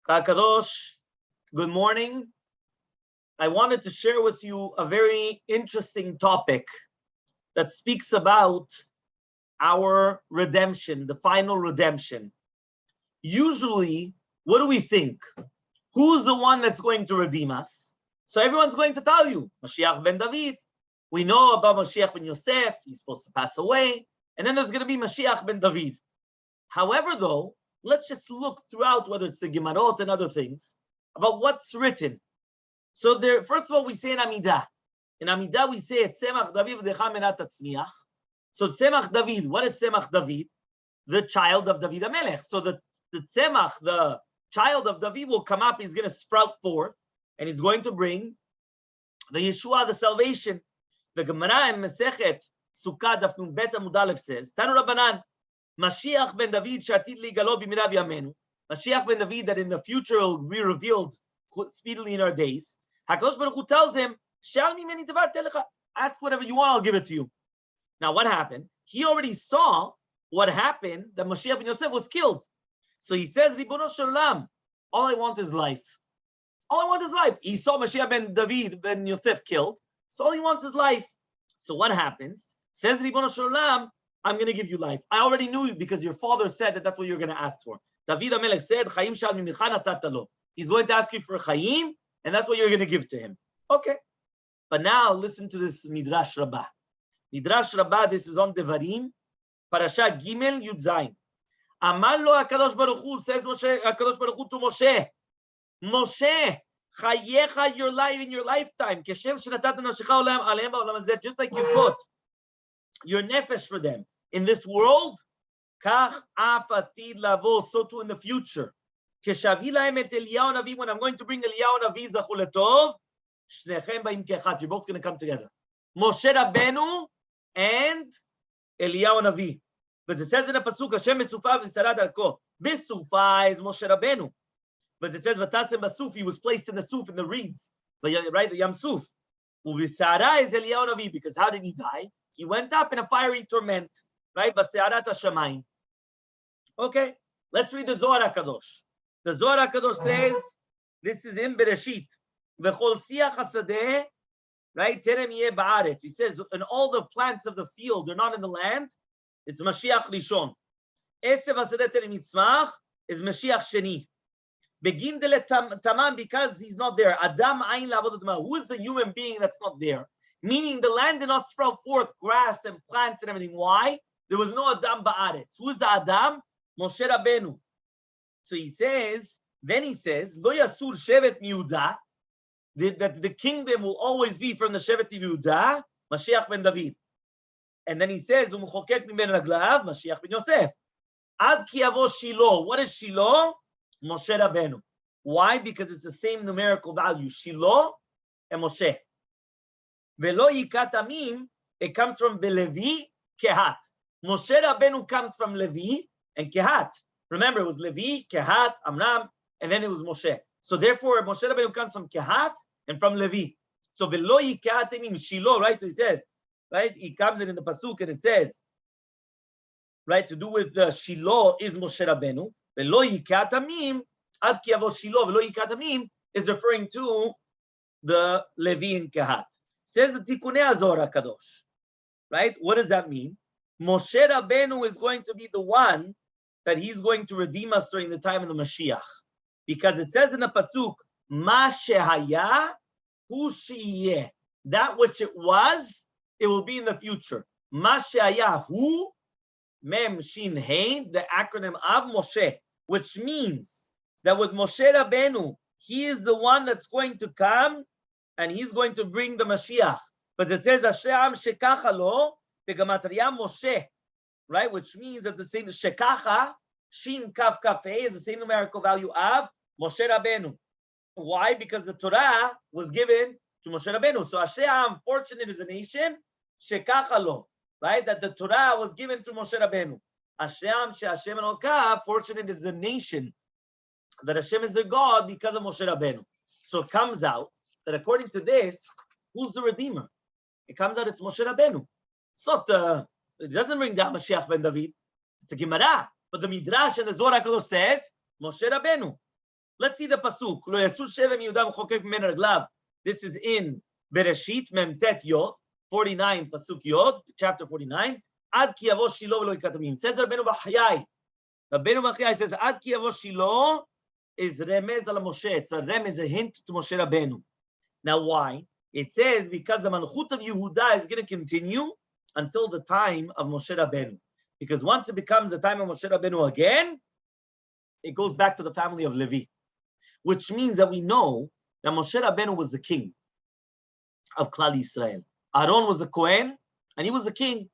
Hakadosh, good morning. I wanted to share with you a very interesting topic that speaks about our redemption, the final redemption. Usually, what do we think? Who's the one that's going to redeem us? So everyone's going to tell you, Mashiach ben David. We know about Mashiach ben Yosef, he's supposed to pass away. And then there's going to be Mashiach ben David. However, though, let's just look throughout, whether it's the Gemarot and other things, about what's written. So there, first of all, we say in Amidah. In Amidah, we say, Tzemach David v'decha menat tatzmiach. So Tzemach David, what is Tzemach David? The child of David HaMelech. So the Tzemach, the child of David, will come up, he's going to sprout forth, and he's going to bring the Yeshua, the salvation. The Gemara in Masechet Sukkah Daf Nun Bet Amud Aleph says, Tanu Rabbanan, Mashiach ben David shatid ligalo b'mirav yamenu. Mashiach ben David that in the future will be revealed speedily in our days. Hakadosh Baruch Hu tells him, "Shal mimeni davar telecha." Ask whatever you want, I'll give it to you. Now, what happened? He already saw what happened. That Mashiach ben Yosef was killed. So he says, "Ribono shel olam, all I want is life. All I want is life." He saw Mashiach ben David ben Yosef killed, so all he wants is life. So what happens? Says Ribono shel olam, I'm going to give you life. I already knew you because your father said that that's what you're going to ask for. David HaMelech said, "Chayim shal mimicha natata lo." He's going to ask you for Chayim, and that's what you're going to give to him. Okay. But now listen to this Midrash Rabbah. Midrash Rabbah, this is on Devarim, Parashat Gimel Yud Zayin. Amar lo Hakadosh Baruch Hu, says Hakadosh Baruch Hu to Moshe, Moshe, chayecha, your life in your lifetime, keshem shenatata nafshecha olam aleim ba'olam hazeh, just like you put your nefesh for them in this world, kach af atid lavo, so too in the future. Keshavi lahem et Eliyahu Navi, when I'm going to bring Eliyahu Navi zachu letov, shnechem ba'im kechat, you're both going to come together. Moshe Rabbeinu and Eliyahu Navi. But it says in the pasuk, Hashem besufa v'sarad alko. Besufa is Moshe Rabbeinu. But it says, Vatasem basuf, he was placed in the suf, in the reeds, right, the Yam Suf. Uvisara is Eliyahu Navi, because how did he die? He went up in a fiery torment, right? Basearat hashamayim. Okay, let's read the Zohar Hakadosh. The Zohar Hakadosh says, this is in Bereshit. V'chol siach hasadeh, right? Terem yeh ba'aretz. He says, and all the plants of the field, they're not in the land. It's Mashiach Rishon. Esev hasadeh terem yitzmach is Mashiach Sheni. Begin de tamam, because he's not there. Adam ayin la'avodat ma. Who is the human being that's not there? Meaning the land did not sprout forth grass and plants and everything. Why? There was no Adam ba'aretz. Who is the Adam? Moshe Rabbeinu. So he says, then he says, Lo yasur shevet miuda, that the kingdom will always be from the shevet Yehuda, Mashiach ben David. And then he says, Umuchoket miben raglav, Mashiach ben Yosef. Ad ki yavo Shiloh. What is Shiloh? Moshe Rabbeinu. Why? Because it's the same numerical value. Shiloh and Moshe. Velo yikat amim, it comes from Belevi, Kehat. Moshe Rabbeinu comes from Levi and Kehat. Remember, it was Levi, Kehat, Amram, and then it was Moshe. So therefore, Moshe Rabbeinu comes from Kehat and from Levi. So velo yikat amim, Shiloh, right? So he says, right? He comes in the pasuk and it says, right, to do with the Shiloh is Moshe Rabbeinu. Velo yikat amim, ad ki yavo Shiloh, velo yikat amim is referring to the Levi and Kehat. Says the Tikkunei Zohar Hakadosh, right? What does that mean? Moshe Rabbeinu is going to be the one that he's going to redeem us during the time of the Mashiach, because it says in the pasuk, Massiah, hu sheyeh, that which it was, it will be in the future. Massiah, hu, mem shin hein, the acronym of Moshe, which means that with Moshe Rabbeinu, he is the one that's going to come. And he's going to bring the Mashiach. But it says, Hashem shekacha lo, begamatria Moshe, right? Which means that the same shekacha, shin kaf kaf is the same numerical value of Moshe Rabbeinu. Why? Because the Torah was given to Moshe Rabbeinu. So Hashem, fortunate as a nation, shekacha lo, right? That the Torah was given to Moshe Rabbeinu. Hashem she'Hashem and Olka, fortunate is the nation that Hashem is their God because of Moshe Rabbeinu. So it comes out that according to this, who's the Redeemer? It comes out it's Moshe Rabbeinu. It's not, it doesn't bring down Mashiach ben David. It's a Gemara. But the Midrash and the Zohar Hakadosh says, Moshe Rabbeinu. Let's see the pasuk. Lo yasu shevem Yehuda v'chokek min raglav. This is in Bereshit Memtet Yod 49 pasuk Yod, chapter 49. Ad ki yavo Shilo v'lo yikatamim. Says Rabbeinu Bachayai. Rabbeinu Bachayai says Ad ki yavo Shilo is remez al Moshe. It's a remez, a hint to Moshe Rabbeinu. Now why? It says because the Malchut of Yehuda is going to continue until the time of Moshe Rabbeinu. Because once it becomes the time of Moshe Rabbeinu again, it goes back to the family of Levi. Which means that we know that Moshe Rabbeinu was the king of Klal Yisrael. Aaron was the Kohen, and he was the king.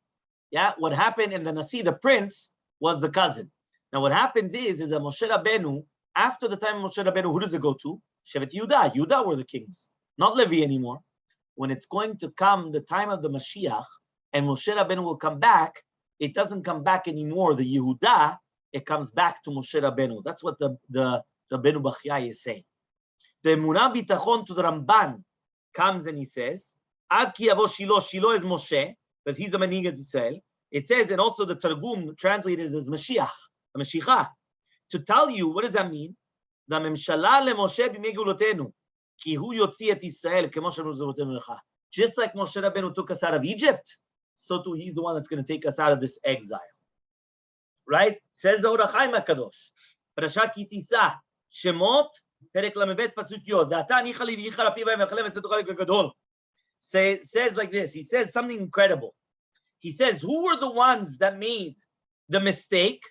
Yeah, what happened in the Nasi, the prince, was the cousin. Now what happens is that Moshe Rabbeinu, after the time of Moshe Rabbeinu, who does it go to? Shevet Yehuda. Yehuda were the kings, not Levi anymore. When it's going to come the time of the Mashiach, and Moshe Rabbeinu will come back, it doesn't come back anymore, the Yehuda, it comes back to Moshe Rabbeinu. That's what the Rabbeinu Bachayai is saying. The Emunah Bitachon to the Ramban comes and he says, Ad ki yavo Shilo, Shilo is Moshe, because he's the Manhig of Israel. It says, and also the Targum translated as Mashiach, the Mashiach. To tell you, what does that mean? The Memshala le Moshe b'megulotenu, ki hu yotzi et Israel, kemo shenu zerotenu lecha. Just like Moshe Rabbeinu took us out of Egypt, so too he's the one that's going to take us out of this exile. Right? Says the Hahayim Hakadosh. Parashat ki tisa, Shemot, Perek Lamebet Pasuk Yod. Da'ata nicha li v'yicha rapi v'ayim v'chalem v'tzeducha l'gadol. Says like this. He says something incredible. He says, who were the ones that made the mistake?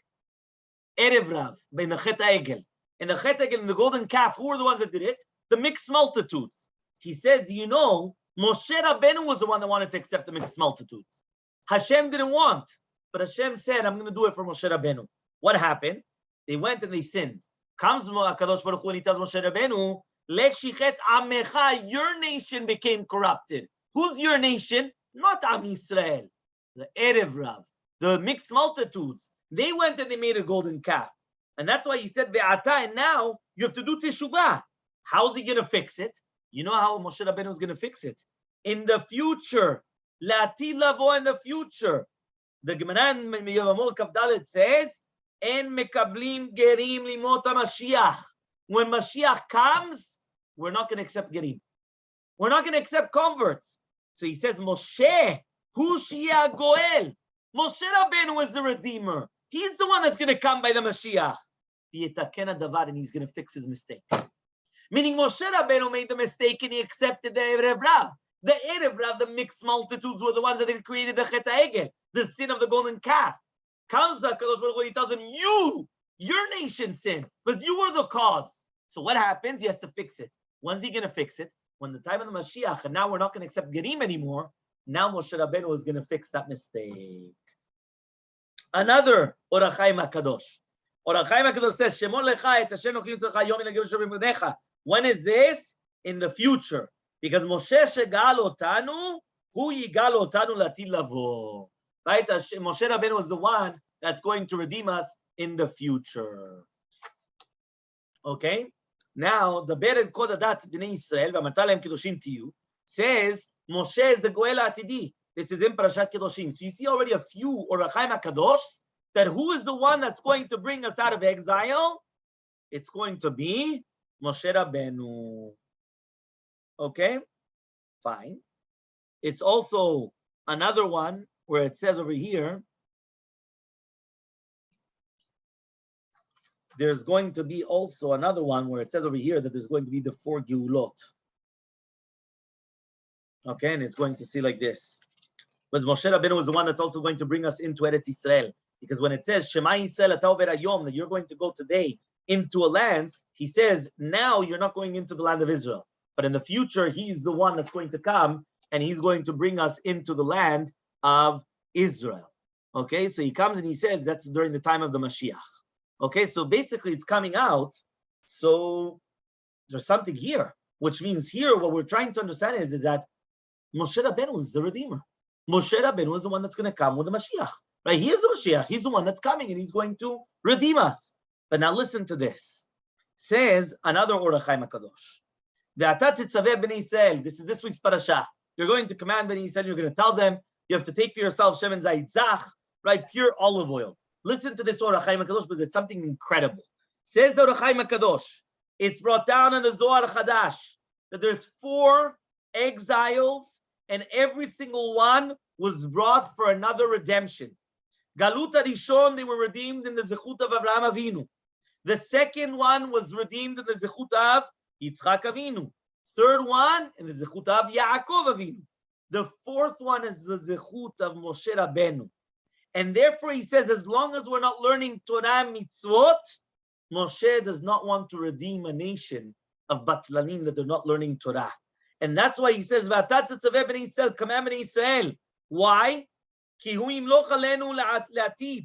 Erev Rav, in the Chet HaEgel. In the Chet HaEgel, in the golden calf, who were the ones that did it? The mixed multitudes. He says, you know, Moshe Rabbeinu was the one that wanted to accept the mixed multitudes. Hashem didn't want, but Hashem said, I'm going to do it for Moshe Rabbeinu. What happened? They went and they sinned. Comes Hakadosh Baruch Hu and he tells Moshe Rabbeinu, Lechichet Amecha, your nation became corrupted. Who's your nation? Not Am Yisrael. The Erev Rav, the mixed multitudes. They went and they made a golden calf. And that's why he said, Be'ata, and now you have to do Teshuvah. How's he going to fix it? You know how Moshe Rabbeinu is going to fix it? In the future. La'ati lavo, in the future. The Gemara in Yevamot Kaf Dalet says, En mekablim gerim limot Mashiach. When Mashiach comes, we're not going to accept gerim. We're not going to accept converts. So he says, Moshe, hu shia goel. Moshe Rabbeinu was the Redeemer. He's the one that's going to come by the Mashiach. And he's going to fix his mistake. Meaning Moshe Rabbeinu made the mistake and he accepted the Erev Rav. The Erev Rav, the mixed multitudes, were the ones that had created the Chet HaEgel, the sin of the golden calf. Comes the Hakadosh Baruch Hu and he tells him, your nation sinned, but you were the cause. So what happens? He has to fix it. When's he going to fix it? When the time of the Mashiach, and now we're not going to accept Gerim anymore, now Moshe Rabbeinu is going to fix that mistake. Another Hahayim Hakadosh. Hahayim Hakadosh says, Shemon lecha et Hashem nochim tzlecha yom min hagil shebimdecha. When is this? In the future. Because Moshe shegal otanu, hu yigal otanu latil lavo. Right? Moshe Rabbeinu is the one that's going to redeem us in the future. Okay? Now, the Beren Kod Adat Bnei Yisrael, v'amatalem kedoshim tiyu, says Moshe is the Goel Atidi. This is in Parashat Kedoshim. So you see already a few Hahayim Hakadosh that who is the one that's going to bring us out of exile? It's going to be Moshe Rabbeinu. Okay? Fine. It's also another one where it says over here, there's going to be also another one where it says over here that there's going to be the 4 Geulot. Okay, and it's going to see like this. Because Moshe Rabbeinu was the one that's also going to bring us into Eretz Yisrael. Because when it says, Shema Yisrael ata over hayom, that you're going to go today into a land, he says, now you're not going into the land of Israel. But in the future, he's the one that's going to come and he's going to bring us into the land of Israel. Okay, so he comes and he says that's during the time of the Mashiach. Okay, so basically it's coming out. So there's something here, which means here what we're trying to understand is that Moshe Rabbeinu is the Redeemer. Moshe Rabbeinu is the one that's going to come with the Mashiach. Right? He is the Mashiach. He's the one that's coming and he's going to redeem us. But now listen to this. Says another Hahayim Hakadosh. Ve'ata Tetzaveh b'nei Yisrael. This is this week's Parashat. You're going to command b'nei Yisrael. You're going to tell them you have to take for yourself Shemen Zayit Zach, right? Pure olive oil. Listen to this Hahayim Hakadosh because it's something incredible. Says the Hahayim Hakadosh. It's brought down in the Zohar Chadash that there's 4 exiles, and every single one was brought for another redemption. Galut Rishon, they were redeemed in the Zechut of Avraham Avinu. The second one was redeemed in the Zechut of Yitzchak Avinu. Third one in the Zechut of Yaakov Avinu. The fourth one is the Zechut of Moshe Rabbeinu. And therefore he says, as long as we're not learning Torah mitzvot, Moshe does not want to redeem a nation of Batlanim that they're not learning Torah. And that's why he says, V'ata Tetzaveh b'nei Yisrael, command b'nei Yisrael. Why? Ki hu yimloch aleinu la'atid.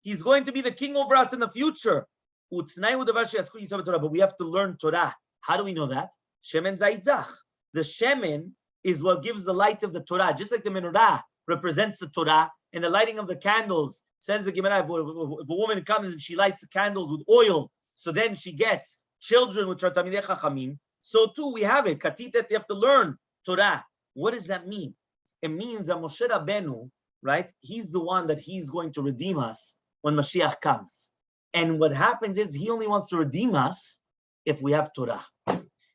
He's going to be the king over us in the future. But we have to learn Torah. How do we know that? Shemen zaitzach. The shemen is what gives the light of the Torah. Just like the menorah represents the Torah, and the lighting of the candles, says the Gemara, if a woman comes and she lights the candles with oil, so then she gets children which are Talmidei Chachamim. So too we have it. Katitet, you have to learn Torah. What does that mean? It means that Moshe Rabbeinu, right? He's the one that he's going to redeem us when Mashiach comes. And what happens is he only wants to redeem us if we have Torah.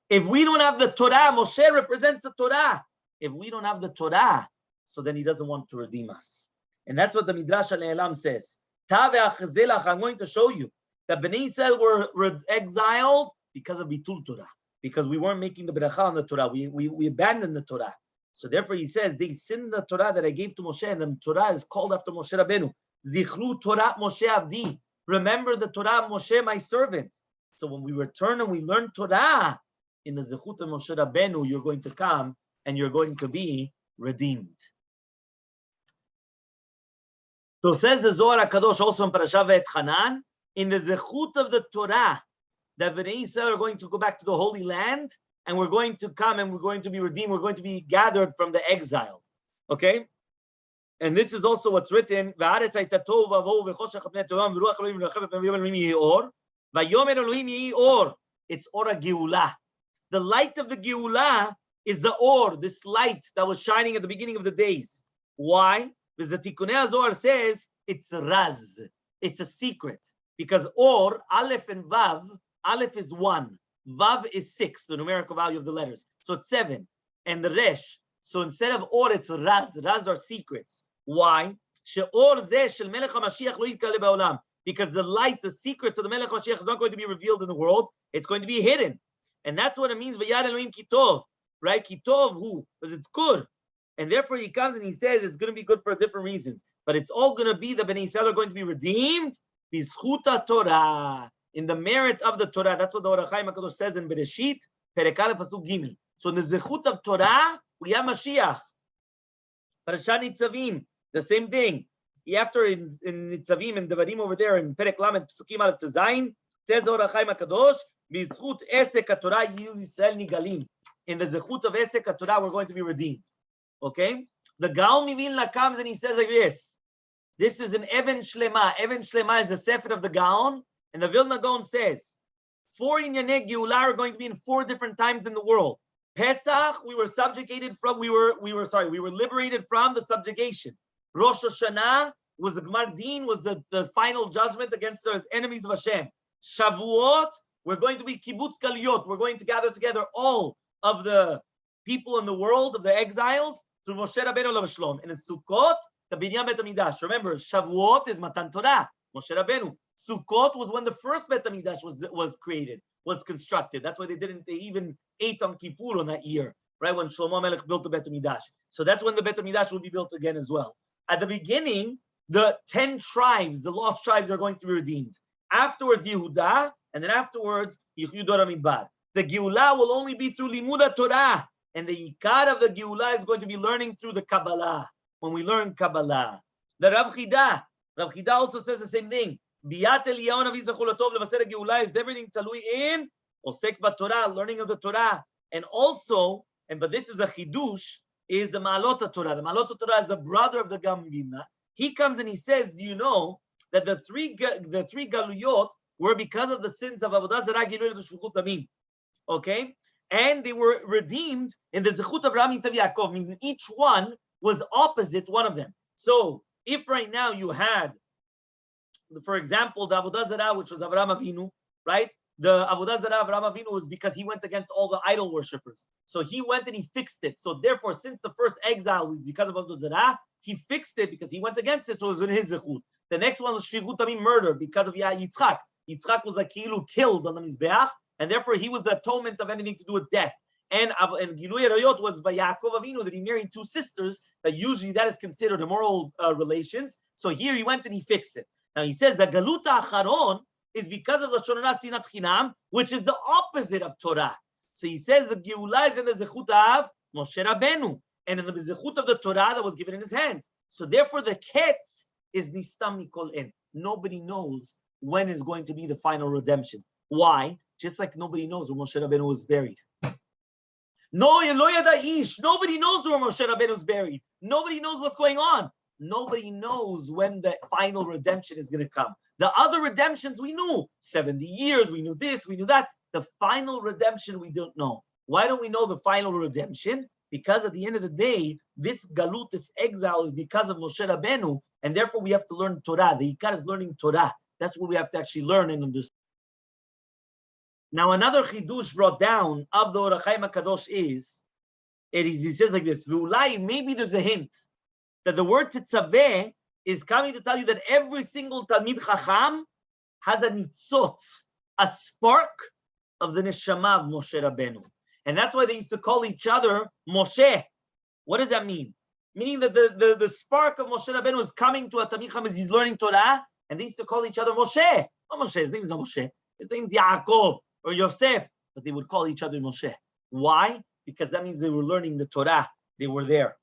If we don't have the Torah, Moshe represents the Torah. If we don't have the Torah, so then he doesn't want to redeem us. And that's what the Midrash Al-Elam says. I'm going to show you that Bnei Yisrael were exiled because of Bitul Torah, because we weren't making the Beracha on the Torah. We abandoned the Torah. So therefore he says, they sinned the Torah that I gave to Moshe, and the Torah is called after Moshe Rabbeinu. Zichru Torah Moshe Avdi. Remember the Torah of Moshe, my servant. So when we return and we learn Torah, in the Zechut of Moshe Rabbeinu, you're going to come and you're going to be redeemed. So says the Zohar Hakadosh also in Parashat Ve'et Hanan, in the Zechut of the Torah, that Bnei Yisrael are going to go back to the Holy Land, and we're going to come and we're going to be redeemed, we're going to be gathered from the exile. Okay? And this is also what's written, it's Ora Geulah. The light of the Geulah is the Or, this light that was shining at the beginning of the days. Why? Because the Tikkunei Zohar says it's Raz. It's a secret. Because Or, Aleph and Vav, Aleph is 1. Vav is 6, the numerical value of the letters. So it's 7. And the Resh. So instead of Or, it's Raz. Raz are secrets. Why? Because the light, the secrets of the Melech Mashiach is not going to be revealed in the world. It's going to be hidden. And that's what it means, Vayad Elohim Kitov, right? Kitov, who? Because it's good. And therefore he comes and he says it's going to be good for different reasons. But it's all going to be the Bnei Yisrael are going to be redeemed, Bizchuta Torah, in the merit of the Torah. That's what the Hakadosh Hakadosh says in Bereshit, Perek Aleph Pasuk Gimel. So in the Zechut of Torah, we have Mashiach. Parashat Nitzavim, the same thing. After in Nitzavim and Devarim over there, in Perek Lamed Pasukim Aleph to Zayin, says the Hakadosh Hakadosh, Bizchut Esek HaTorah Yiyu Yisrael Nigalim. In the Zechut of Esek HaTorah, we're going to be redeemed. Okay? The Gaon Mivilna comes and he says like this. This is an Even Shlema. Even Shlema is the Sefer of the Gaon. And the Vilna Gaon says, 4 Inyanei Geulah are going to be in 4 different times in the world. Pesach, we were subjugated from, we were liberated from the subjugation. Rosh Hashanah was the Gmar Din, was the final judgment against the enemies of Hashem. Shavuot, we're going to be kibbutz galuyot. We're going to gather together all of the people in the world, of the exiles, through Moshe Rabbeinu Shalom. And in Sukkot, the Binyan Bet HaMikdash. Remember, Shavuot is Matan Torah, Moshe Rabbeinu. Sukkot was when the first Bet HaMikdash was created, was constructed. That's why they even ate on Kippur on that year, right? When Shlomo Melech built the Bet HaMikdash. So that's when the Bet HaMikdash will be built again as well. At the beginning, the 10 tribes, the lost tribes, are going to be redeemed. Afterwards, Yehudah, and then afterwards, Yechudot Midbar. The Geulah will only be through Limuda Torah, and the Yikar of the Geulah is going to be learning through the Kabbalah. When we learn Kabbalah, the Rav Chida also says the same thing. Biat Eliyahu Navi Zechulatov Levaser Geulah is everything talui in Osek B'Torah, learning of the Torah, and also, but this is a chidush, is the Ma'alot Torah. The Ma'alot Torah is the brother of the Gaon Mivilna. He comes and he says, do you know that the three galuyot were because of the sins of Avodah Zarah, Gilui, and Shvuchut Damim. Okay? And they were redeemed in the Zechut of Avraham, Yitzchak, Yaakov, meaning each one was opposite one of them. So, if right now you had, for example, the Avodah Zarah, which was Avraham Avinu, right? the Avodah Zarah of Avraham Avinu was because he went against all the idol worshippers. So he went and he fixed it. So therefore, since the first exile was because of Avodah Zarah, he fixed it because he went against it, so it was in his zechut. The next one was Shvigut Damim, murder, because of Yitzchak. Yitzchak was like Kilu, killed on the Mizbeach, and therefore he was the atonement of anything to do with death. And Gilui Arayot was by Yaakov Avinu, that he married two sisters, that usually that is considered immoral relations. So here he went and he fixed it. Now he says that Galuta Acharon is because of the Lashon Hara Sinat Chinam, which is the opposite of Torah. So he says the Geulah is in the Zechut of Moshe Rabbeinu, and in the Zechut of the Torah that was given in his hands. So therefore the Ketz is Nistam Mikol En. Nobody knows when is going to be the final redemption. Why? Just like nobody knows when Moshe Rabbeinu was buried. No, nobody knows where Moshe Rabbeinu is buried. Nobody knows what's going on. Nobody knows when the final redemption is going to come. The other redemptions we knew, 70 years, we knew this, we knew that. The final redemption we don't know. Why don't we know the final redemption? Because at the end of the day, this galut, this exile, is because of Moshe Rabbeinu, and therefore we have to learn Torah. The Ikar is learning Torah. That's what we have to actually learn and understand. Now, another chidush brought down of the Or HaChaim Hakadosh is, he says like this, maybe there's a hint that the word Tetzaveh is coming to tell you that every single Talmid Chacham has a nitzotz, a spark of the neshama of Moshe Rabbeinu. And that's why they used to call each other Moshe. What does that mean? Meaning that the spark of Moshe Rabbeinu is coming to a Talmid Chacham as he's learning Torah, and they used to call each other Moshe. Not Moshe, his name is not Moshe. His name is Yaakov or Yosef, but they would call each other Moshe. Why? Because that means they were learning the Torah. They were there.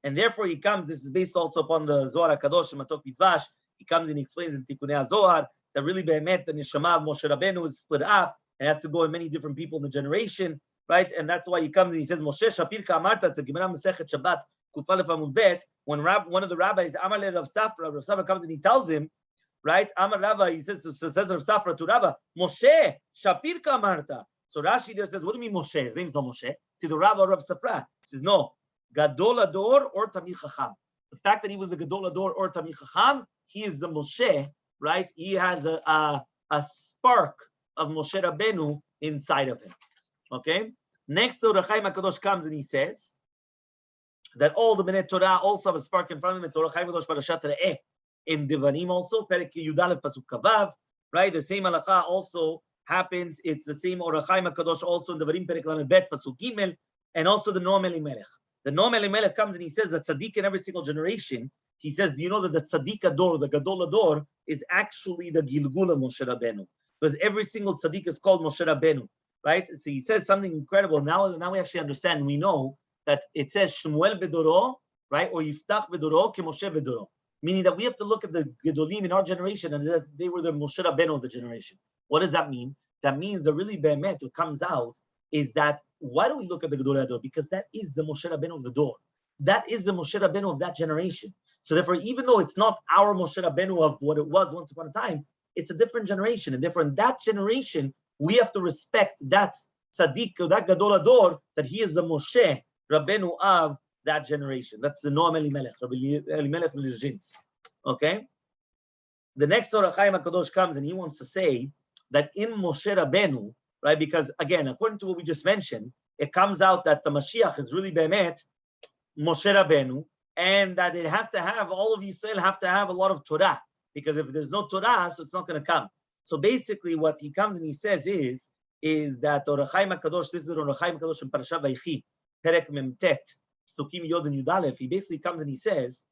And therefore he comes, this is based also upon the Zohar Hakadosh, Matok Mitvash. He comes and explains in Tikunei Zohar that really be'emet, the neshama of Moshe Rabbeinu is split up and has to go in many different people in the generation, right? And that's why he comes and he says, Moshe Shapir Ka'amarta, it's a Gemara Masechet Shabbat, Kufalef Amud Bet, when one of the rabbis, Amar le Rav Safra comes and he tells him, right? Amar Rava, he says Rav Safra to Rava, Moshe Shapir Ka'amarta. So Rashi there says, what do you mean Moshe? His name is not Moshe. It's either Rava or Rav Safra. He says, no. Gadol Ador or Tamid Chacham. The fact that he was a Gadol Ador or Tamid Chacham, he is the Moshe, right? He has a spark of Moshe Rabbeinu inside of him. Okay? Next, the Or HaChaim Hakadosh comes and he says that all the Bnei Torah also have a spark in front of them. It's Or HaChaim Hakadosh Parashat Re'eh in Devarim also, Perek Yudalev Pasuk Kavav, right? The same halacha also happens. It's the same Or HaChaim Hakadosh also in Devarim Perek Lamed Bet Pasuk Gimel, and also the Noam Elimelech. The Noam Elimelech comes and he says that tzaddik in every single generation, he says, do you know that the tzaddik ador, the gadol ador, is actually the Gilgul of Moshe Rabbeinu? Because every single tzaddik is called Moshe Rabbeinu, right? So he says something incredible. Now we actually understand, we know that it says Shmuel bedoro, right? Or Yiftach bedoro ke Moshe bedoro. Meaning that we have to look at the Gedolim in our generation and they were the Moshe Rabbeinu of the generation. What does that mean? That means that really be'emet, what comes out is that, why do we look at the Gedolei Ador? Because that is the Moshe Rabbeinu of the door. That is the Moshe Rabbeinu of that generation. So therefore, even though it's not our Moshe Rabbeinu of what it was once upon a time, it's a different generation. And therefore, in that generation, we have to respect that tzaddik, that Gadol Ador, that he is the Moshe Rabbeinu of that generation. That's the Noam Elimelech, Rabbi Elimelech Lizhins. Okay? The next Or HaChaim Hakadosh comes and he wants to say that in Moshe Rabbeinu, right? Because again, according to what we just mentioned, it comes out that the Mashiach is really be'emet Moshe Rabbeinu, and that it has to have, all of Yisrael have to have a lot of Torah, because if there's no Torah, so it's not going to come. So basically what he comes and he says is that Or HaChaim Hakadosh, this is Or HaChaim Hakadosh in Parashat Vaychi, Perek Memtet, Sukim Yod and Yudalef, he basically comes and he says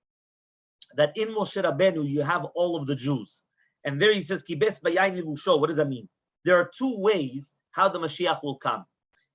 that in Moshe Rabbeinu you have all of the Jews. And there he says, Kibes Bayayin Levusho. What does that mean? There are two ways how the Mashiach will come.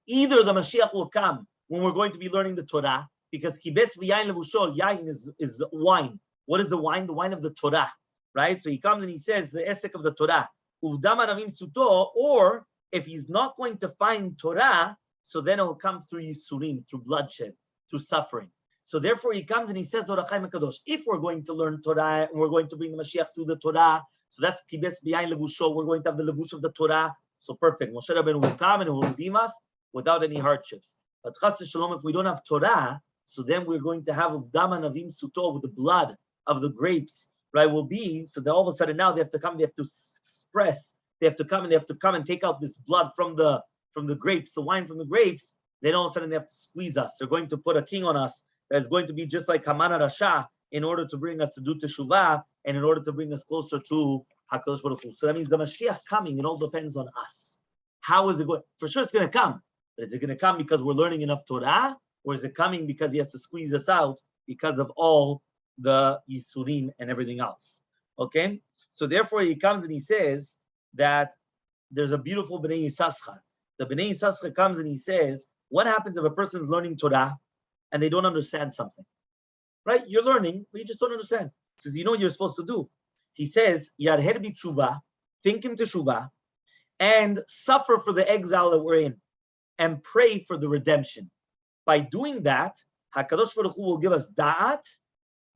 Either the Mashiach will come when we're going to be learning the Torah, because Kibes Bayayin Levusho, Yain is wine. What is the wine? The wine of the Torah, right? So he comes and he says, the Esek of the Torah, Uvdam Aravim Suto, or if he's not going to find Torah, so then it will come through Yisurim, through bloodshed, through suffering. So therefore he comes and he says, Or HaChaim Hakadosh, if we're going to learn Torah and we're going to bring the Mashiach through the Torah, so that's Kibes B'yayin Levusho, we're going to have the Levush of the Torah. So perfect. Moshe Rabbeinu will come and will redeem us without any hardships. But Chas Shalom, if we don't have Torah, so then we're going to have Uvdama Navim Suto, with the blood of the grapes, right? Will be, so that all of a sudden now they have to come, they have to express they have to come and take out this blood from the grapes, the wine from the grapes, then all of a sudden they have to squeeze us. They're going to put a king on us that is going to be just like Haman Rasha in order to bring us to do teshuvah and in order to bring us closer to Hakadosh Baruch Hu. So that means the Mashiach coming, it all depends on us. How is it going? For sure it's going to come. But is it going to come because we're learning enough Torah? Or is it coming because he has to squeeze us out because of all the Yisurim and everything else? Okay? So therefore he comes and he says that there's a beautiful Bnei Yissaschar. The Bnei Yissaschar comes and he says, what happens if a person is learning Torah and they don't understand something? Right? You're learning, but you just don't understand. He says, you know what you're supposed to do? He says, Yarher bi tshuva, think in teshuvah, and suffer for the exile that we're in, and pray for the redemption. By doing that, Hakadosh Baruch Hu will give us da'at,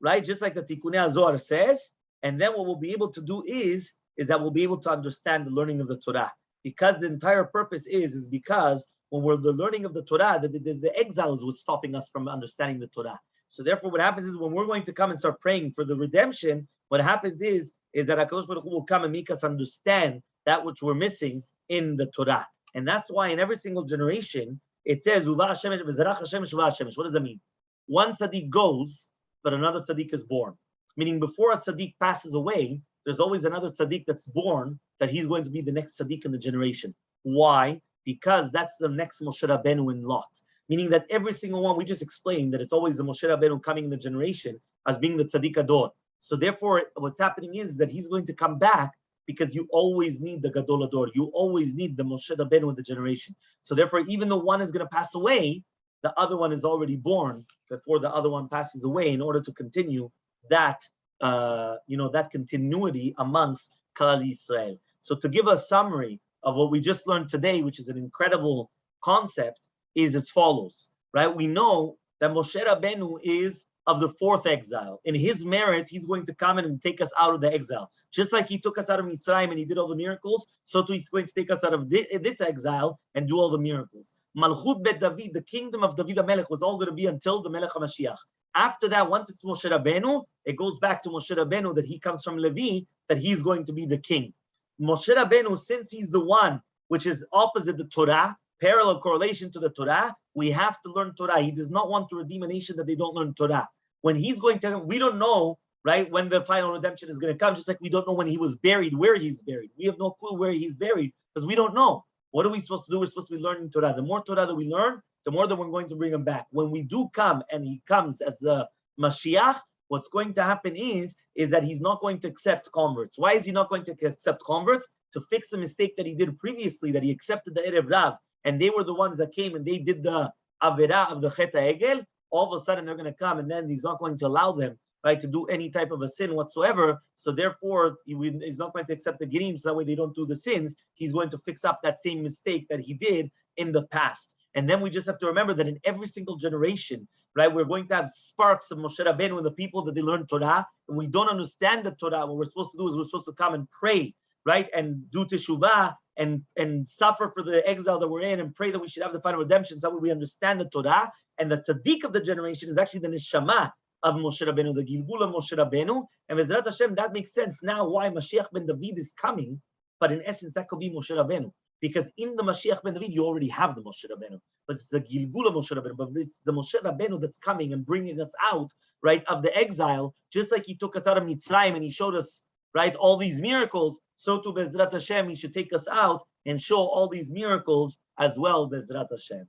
right? Just like the Tikkunei Zohar says, and then what we'll be able to do is that we'll be able to understand the learning of the Torah. Because the entire purpose is because when we're the learning of the Torah, the exile is what's stopping us from understanding the Torah. So therefore, what happens is when we're going to come and start praying for the redemption, what happens is that HaKadosh Baruch Hu will come and make us understand that which we're missing in the Torah. And that's why in every single generation, it says, what does that mean? One tzaddik goes, but another tzaddik is born. Meaning before a tzaddik passes away, there's always another tzaddik that's born, that he's going to be the next tzaddik in the generation. Why? Because that's the next Moshe Rabbeinu in Lot. Meaning that every single one, we just explained that it's always the Moshe Rabbeinu coming in the generation as being the tzaddik ador. So therefore, what's happening is that he's going to come back because you always need the gadol ador. You always need the Moshe Rabbeinu in the generation. So therefore, even though one is going to pass away, the other one is already born before the other one passes away in order to continue that, that continuity amongst Klal Yisrael. So to give a summary of what we just learned today, which is an incredible concept, is as follows, right? We know that Moshe Rabbeinu is of the fourth exile. In his merit, he's going to come in and take us out of the exile. Just like he took us out of Mitzrayim and he did all the miracles, so too he's going to take us out of this exile and do all the miracles. Malchut Bet David, the kingdom of David HaMelech, was all going to be until the Melech HaMashiach. After that, once it's Moshe Rabbeinu, it goes back to Moshe Rabbeinu that he comes from Levi, that he's going to be the king. Moshe Rabbeinu, since he's the one which is opposite the Torah, parallel correlation to the Torah, we have to learn Torah. He does not want to redeem a nation that they don't learn Torah. When he's going to, we don't know, right, when the final redemption is going to come, just like we don't know when he was buried, where he's buried. We have no clue where he's buried because we don't know. What are we supposed to do? We're supposed to be learning Torah. The more Torah that we learn, the more that we're going to bring him back. When we do come and he comes as the Mashiach, what's going to happen is that he's not going to accept converts. Why is he not going to accept converts? To fix the mistake that he did previously, that he accepted the Erev Rav, and they were the ones that came and they did the Averah of the Chet HaEgel. All of a sudden they're going to come and then he's not going to allow them, right, to do any type of a sin whatsoever. So therefore, he's not going to accept the Gerim, so that way they don't do the sins. He's going to fix up that same mistake that he did in the past. And then we just have to remember that in every single generation, right, we're going to have sparks of Moshe Rabbeinu and the people that they learn Torah. And we don't understand the Torah. What we're supposed to do is we're supposed to come and pray, right, and do teshuvah and suffer for the exile that we're in and pray that we should have the final redemption so that we understand the Torah. And the tzaddik of the generation is actually the neshama of Moshe Rabbeinu, the Gilgul of Moshe Rabbeinu. And Bezrat Hashem, that makes sense now why Mashiach ben David is coming. But in essence, that could be Moshe Rabbeinu. Because in the Mashiach ben David, you already have the Moshe Rabbeinu. But it's the Gilgul of Moshe Rabbeinu. But it's the Moshe Rabbeinu that's coming and bringing us out, right, of the exile. Just like he took us out of Mitzrayim and he showed us, right, all these miracles. So to Bezrat Hashem, he should take us out and show all these miracles as well, Bezrat Hashem.